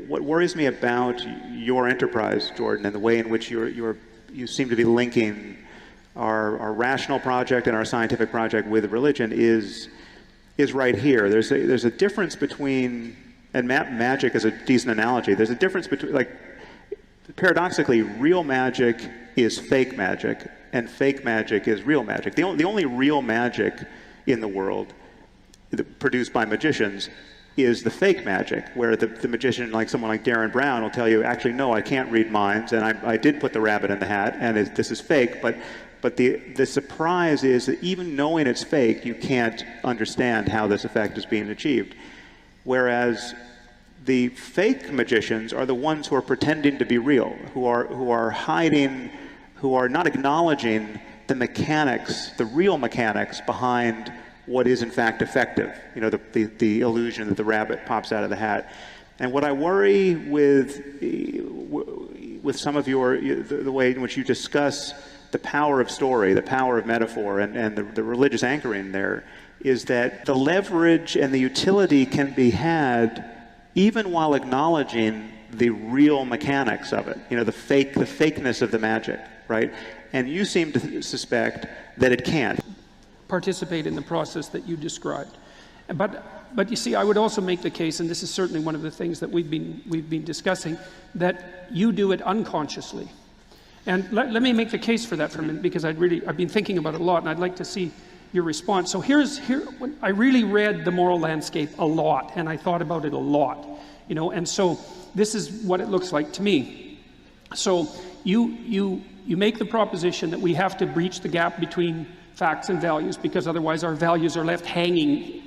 what worries me about your enterprise, Jordan, and the way in which you seem to be linking our rational project and our scientific project with religion is right here. There's a difference between, and magic is a decent analogy. There's a difference between, like, paradoxically, real magic is fake magic, and fake magic is real magic. The only real magic in the world produced by magicians is the fake magic, where the magician, like someone like Darren Brown, will tell you, actually, no, I can't read minds, and I did put the rabbit in the hat, and this is fake, but the surprise is that even knowing it's fake, you can't understand how this effect is being achieved. Whereas the fake magicians are the ones who are pretending to be real, who are hiding, who are not acknowledging the mechanics, the real mechanics behind what is in fact effective. You know, the illusion that the rabbit pops out of the hat. And what I worry with some of the way in which you discuss the power of story, the power of metaphor, and the religious anchoring there, is that the leverage and the utility can be had even while acknowledging the real mechanics of it. You know, the fakeness of the magic, right? And you seem to suspect that it can't. Participate in the process that you described. But you see, I would also make the case, and this is certainly one of the things that we've been discussing, that you do it unconsciously. And let me make the case for that for a minute, because I've been thinking about it a lot, and I'd like to see your response. So when I really read The Moral Landscape a lot, and I thought about it a lot, you know, and so this is what it looks like to me. So you make the proposition that we have to breach the gap between facts and values, because otherwise our values are left hanging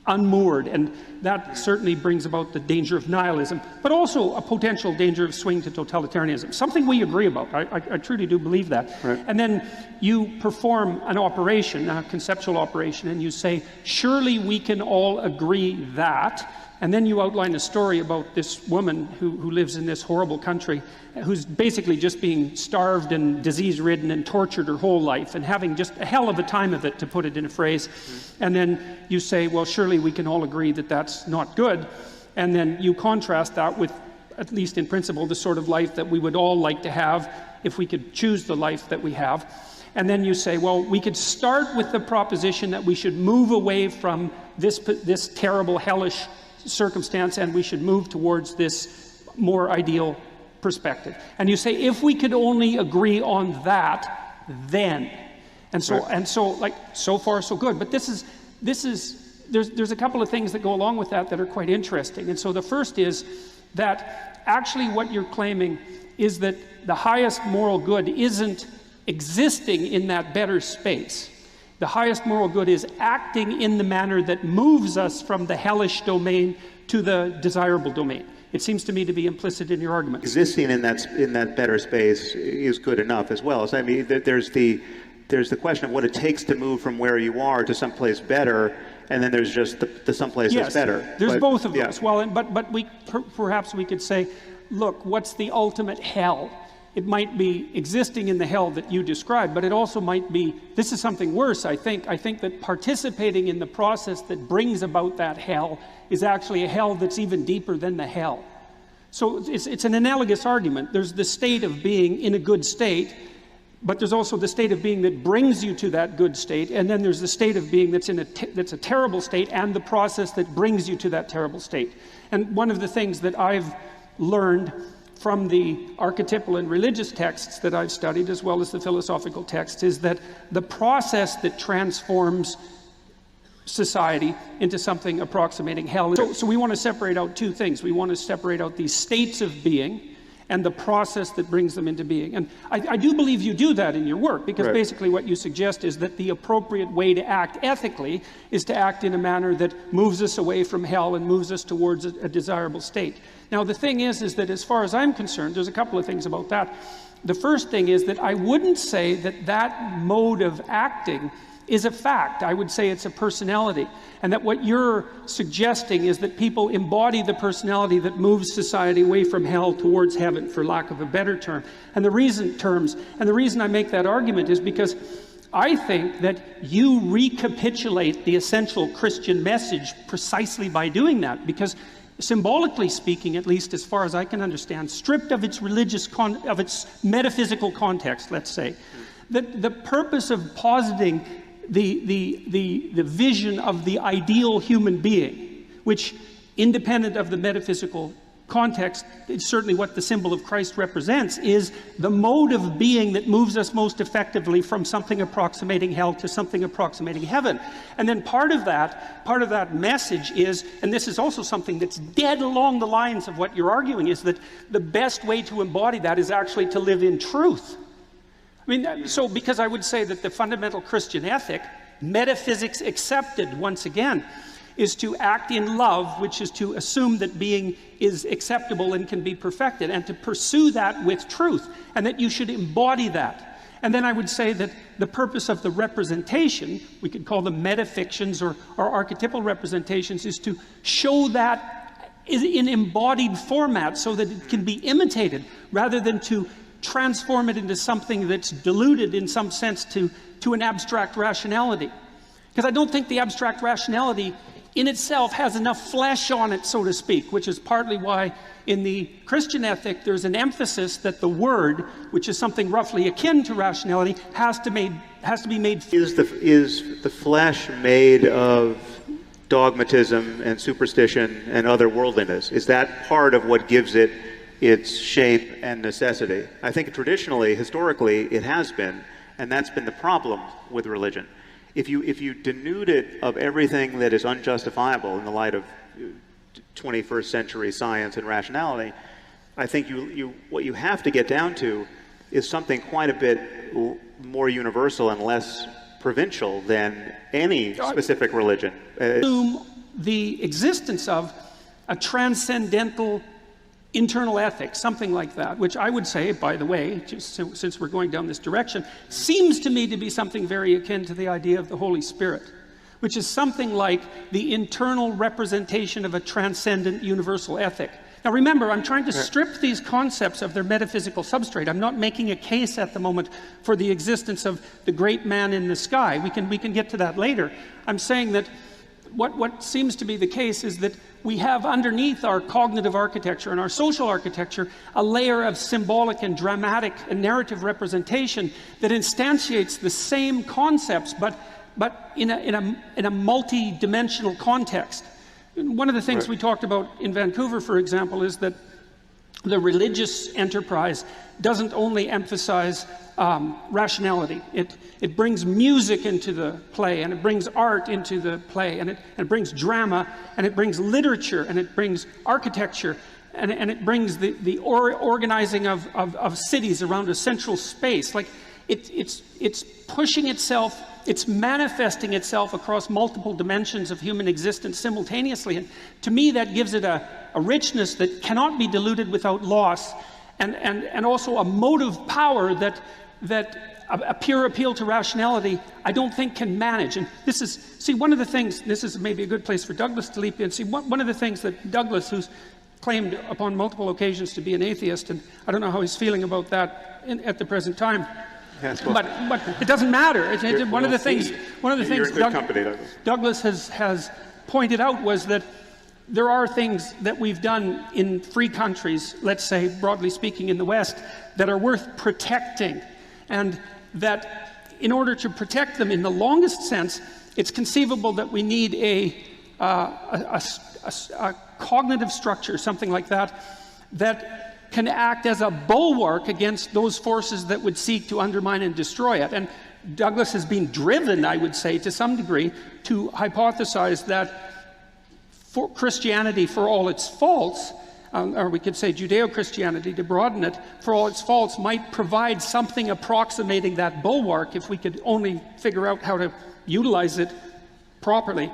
unmoored, and that certainly brings about the danger of nihilism, but also a potential danger of swing to totalitarianism, something we agree about. I truly do believe that. Right. And then you perform an operation, a conceptual operation, and you say, surely we can all agree that. And then you outline a story about this woman who lives in this horrible country, who's basically just being starved and disease-ridden and tortured her whole life and having just a hell of a time of it, to put it in a phrase. Mm-hmm. And then you say, well, surely we can all agree that that's not good. And then you contrast that with, at least in principle, the sort of life that we would all like to have if we could choose the life that we have. And then you say, well, we could start with the proposition that we should move away from this terrible, hellish circumstance, and we should move towards this more ideal perspective. And you say, if we could only agree on that, then. And so, right. And so, like, so far so good. But there's a couple of things that go along with that are quite interesting. And so the first is that actually what you're claiming is that the highest moral good isn't existing in that better space. The highest moral good is acting in the manner that moves us from the hellish domain to the desirable domain. It seems to me to be implicit in your argument. Existing in that better space is good enough as well. So, I mean, there's the question of what it takes to move from where you are to someplace better, and then there's just the someplace that's better. There's both of those. Well, but perhaps we could say, look, what's the ultimate hell? It might be existing in the hell that you described, but it also might be, this is something worse, I think. I think that participating in the process that brings about that hell is actually a hell that's even deeper than the hell. So it's an analogous argument. There's the state of being in a good state, but there's also the state of being that brings you to that good state, and then there's the state of being that's that's a terrible state, and the process that brings you to that terrible state. And one of the things that I've learned from the archetypal and religious texts that I've studied, as well as the philosophical texts, is that the process that transforms society into something approximating hell. So we want to separate out two things. We want to separate out these states of being and the process that brings them into being. And I do believe you do that in your work, because basically what you suggest is that the appropriate way to act ethically is to act in a manner that moves us away from hell and moves us towards a desirable state. Now, the thing is that as far as I'm concerned, there's a couple of things about that. The first thing is that I wouldn't say that mode of acting is a fact. I would say it's a personality. And that what you're suggesting is that people embody the personality that moves society away from hell towards heaven, for lack of a better term. And the reason I make that argument is because I think that you recapitulate the essential Christian message precisely by doing that, because symbolically speaking, at least as far as I can understand, stripped of its of its metaphysical context, let's say. The purpose of positing the vision of the ideal human being, which, independent of the metaphysical context, it's certainly what the symbol of Christ represents, is the mode of being that moves us most effectively from something approximating hell to something approximating heaven. And then part of that message is, and this is also something that's dead along the lines of what you're arguing, is that the best way to embody that is actually to live in truth. I mean, so because I would say that the fundamental Christian ethic, metaphysics accepted once again, is to act in love, which is to assume that being is acceptable and can be perfected, and to pursue that with truth, and that you should embody that. And then I would say that the purpose of the representation, we could call them metafictions or archetypal representations, is to show that in embodied format so that it can be imitated, rather than to transform it into something that's diluted in some sense to an abstract rationality. Because I don't think the abstract rationality in itself has enough flesh on it, so to speak, which is partly why in the Christian ethic there's an emphasis that the word, which is something roughly akin to rationality, has to be made. Is the flesh made of dogmatism and superstition and other worldliness? Is that part of what gives it its shape and necessity? I think traditionally, historically, it has been, and that's been the problem with religion. If you denude it of everything that is unjustifiable in the light of 21st century science and rationality, I think what you have to get down to is something quite a bit more universal and less provincial than any specific religion. Assume the existence of a transcendental internal ethics, something like that, which I would say, by the way, just since we're going down this direction, seems to me to be something very akin to the idea of the Holy Spirit, which is something like the internal representation of a transcendent universal ethic. Now remember, I'm trying to strip these concepts of their metaphysical substrate. I'm not making a case at the moment for the existence of the great man in the sky. We can get to that later. I'm saying that what seems to be the case is that we have underneath our cognitive architecture and our social architecture a layer of symbolic and dramatic and narrative representation that instantiates the same concepts but in a multi-dimensional context. One of the things we talked about in Vancouver, for example, is that the religious enterprise doesn't only emphasize rationality. It brings music into the play, and it brings art into the play, and it brings drama, and it brings literature, and it brings architecture, and it brings the organizing of cities around a central space. Like it's pushing itself, it's manifesting itself across multiple dimensions of human existence simultaneously. And to me, that gives it a richness that cannot be diluted without loss, and also a motive power that a pure appeal to rationality I don't think can manage. And this is, see, one of the things, this is maybe a good place for Douglas to leap in. See, one of the things that Douglas, who's claimed upon multiple occasions to be an atheist, and I don't know how he's feeling about that at the present time. Yes, well, but it doesn't matter. One of the things Douglas has pointed out was that there are things that we've done in free countries, let's say, broadly speaking, in the West, that are worth protecting. And that in order to protect them in the longest sense, it's conceivable that we need a cognitive structure, something like that, that can act as a bulwark against those forces that would seek to undermine and destroy it. And Douglas has been driven, I would say, to some degree, to hypothesize that for Christianity, for all its faults, or we could say Judeo-Christianity to broaden it, for all its faults, might provide something approximating that bulwark if we could only figure out how to utilize it properly.